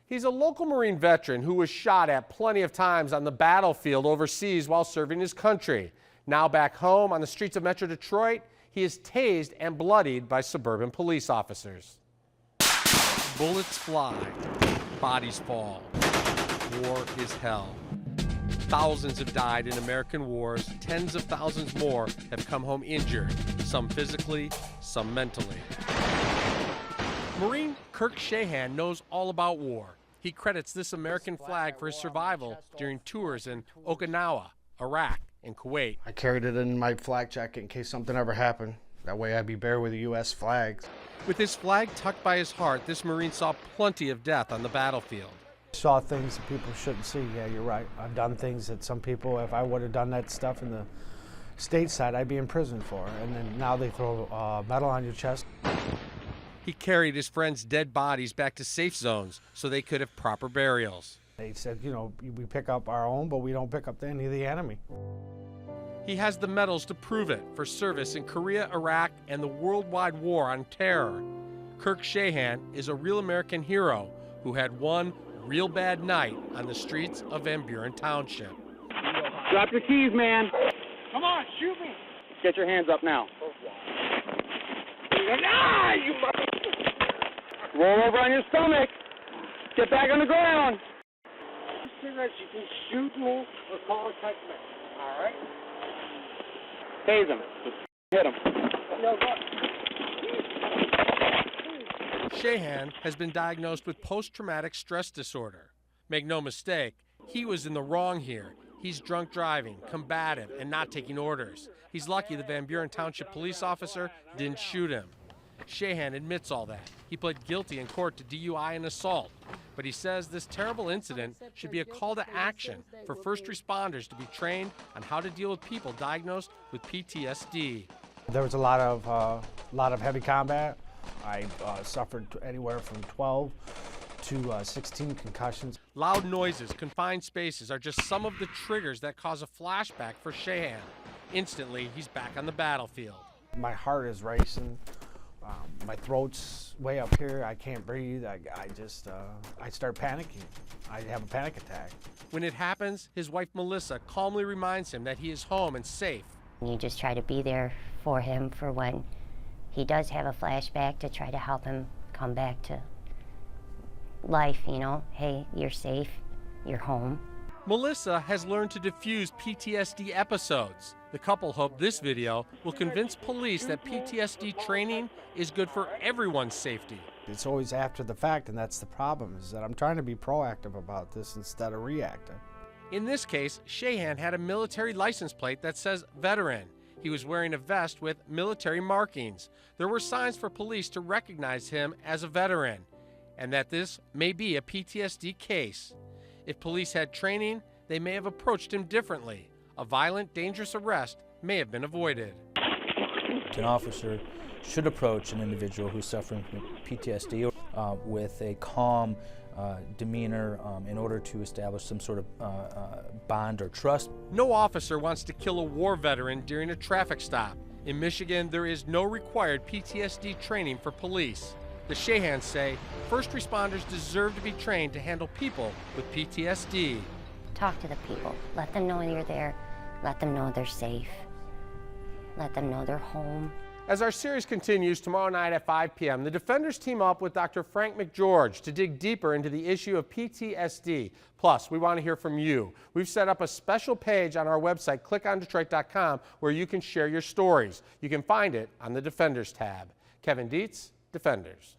He's a local Marine veteran who was shot at plenty of times on the battlefield overseas while serving his country. Now back home on the streets of Metro Detroit, he is tased and bloodied by suburban police officers. Bullets fly, bodies fall. War is hell. Thousands have died in American wars. Tens of thousands more have come home injured, some physically, some mentally. Marine Kirk Shehan knows all about war. He credits this American flag for his survival during tours in Okinawa, Iraq, and Kuwait. I carried it in my flak jacket in case something ever happened. That way I'd be bare with the U.S. flags. With his flag tucked by his heart, this Marine saw plenty of death on the battlefield. Saw things that people shouldn't see. Yeah, you're right. I've done things that some people, if I would have done that stuff in the stateside, I'd be in prison for. And then now they throw a medal on your chest. He carried his friends' dead bodies back to safe zones so they could have proper burials. They said, you know, we pick up our own, but we don't pick up any of the enemy. He has the medals to prove it for service in Korea, Iraq, and the worldwide war on terror. Kirk Shehan is a real American hero who had one real bad night on the streets of Van Buren Township. Drop your keys, man. Come on, shoot me. Get your hands up now. Ah, you mother... Roll over on your stomach. Get back on the ground. You can shoot me or call a text message, all right? Tase him. Just hit him. No, go. Shehan has been diagnosed with post-traumatic stress disorder. Make no mistake, he was in the wrong here. He's drunk driving, combative, and not taking orders. He's lucky the Van Buren Township police officer didn't shoot him. Shehan admits all that. He pled guilty in court to DUI and assault. But he says this terrible incident should be a call to action for first responders to be trained on how to deal with people diagnosed with PTSD. There was a lot of heavy combat. I suffered anywhere from 12 to 16 concussions. Loud noises, confined spaces are just some of the triggers that cause a flashback for Shehan. Instantly, he's back on the battlefield. My heart is racing. My throat's way up here. I can't breathe. I start panicking. I have a panic attack. When it happens, his wife Melissa calmly reminds him that he is home and safe. You just try to be there for him for when he does have a flashback, to try to help him come back to life, you know. Hey, you're safe, you're home. Melissa has learned to diffuse PTSD episodes. The couple hope this video will convince police that PTSD training is good for everyone's safety. It's always after the fact, and that's the problem, is that I'm trying to be proactive about this instead of reactive. In this case, Shehan had a military license plate that says veteran. He was wearing a vest with military markings. There were signs for police to recognize him as a veteran, and that this may be a PTSD case. If police had training, they may have approached him differently. A violent, dangerous arrest may have been avoided. An officer should approach an individual who's suffering from PTSD with a calm demeanor in order to establish some sort of bond or trust. No officer wants to kill a war veteran during a traffic stop. In Michigan, there is no required PTSD training for police. The Shehans say first responders deserve to be trained to handle people with PTSD. Talk to the people. Let them know you're there. Let them know they're safe. Let them know they're home. As our series continues tomorrow night at 5 p.m., the Defenders team up with Dr. Frank McGeorge to dig deeper into the issue of PTSD. Plus, we want to hear from you. We've set up a special page on our website, clickondetroit.com, where you can share your stories. You can find it on the Defenders tab. Kevin Dietz, Defenders.